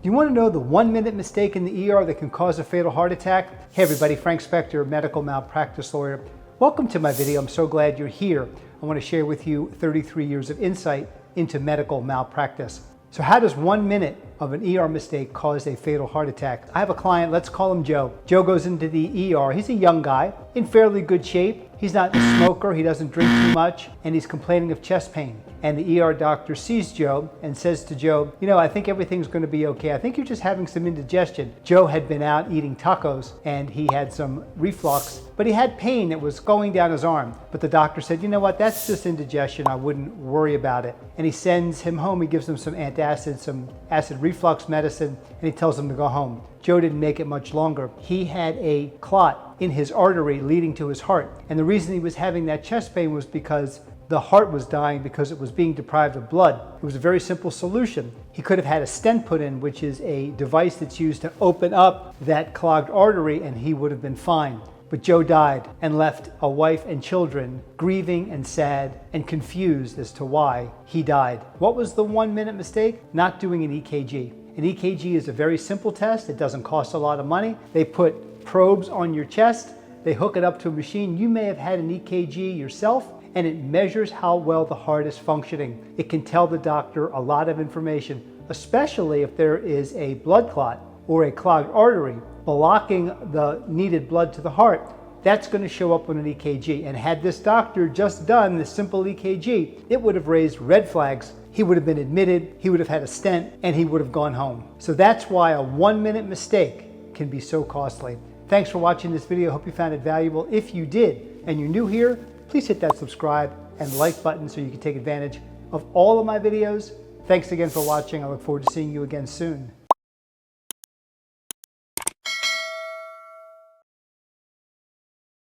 Do you want to know the 1-minute mistake in the ER that can cause a fatal heart attack? Hey everybody, Frank Spector, medical malpractice lawyer. Welcome to my video. I'm so glad you're here. I want to share with you 33 years of insight into medical malpractice. So how does 1 minute of an ER mistake cause a fatal heart attack? I have a client, let's call him Joe. Joe goes into the ER. He's a young guy in fairly good shape. He's not a smoker, he doesn't drink too much, and he's complaining of chest pain. And the ER doctor sees Joe and says to Joe, you know, I think everything's going to be okay. I think you're just having some indigestion. Joe had been out eating tacos and he had some reflux, but he had pain that was going down his arm. But the doctor said, you know what, that's just indigestion. I wouldn't worry about it. And he sends him home. He gives him some antacid, some acid reflux medicine, and he tells him to go home. Joe didn't make it much longer. He had a clot in his artery leading to his heart. And the reason he was having that chest pain was because the heart was dying because it was being deprived of blood. It was a very simple solution. He could have had a stent put in, which is a device that's used to open up that clogged artery, and he would have been fine. But Joe died and left a wife and children grieving and sad and confused as to why he died. What was the 1 minute mistake? Not doing an EKG. An EKG is a very simple test. It doesn't cost a lot of money. They put probes on your chest. They hook it up to a machine. You may have had an EKG yourself, and it measures how well the heart is functioning. It can tell the doctor a lot of information, especially if there is a blood clot or a clogged artery blocking the needed blood to the heart. That's going to show up on an EKG. And had this doctor just done this simple EKG, it would have raised red flags. He would have been admitted, he would have had a stent, and he would have gone home. So that's why a 1 minute mistake can be so costly. Thanks for watching this video. I hope you found it valuable. If you did, and you're new here, please hit that subscribe and like button so you can take advantage of all of my videos. Thanks again for watching. I look forward to seeing you again soon.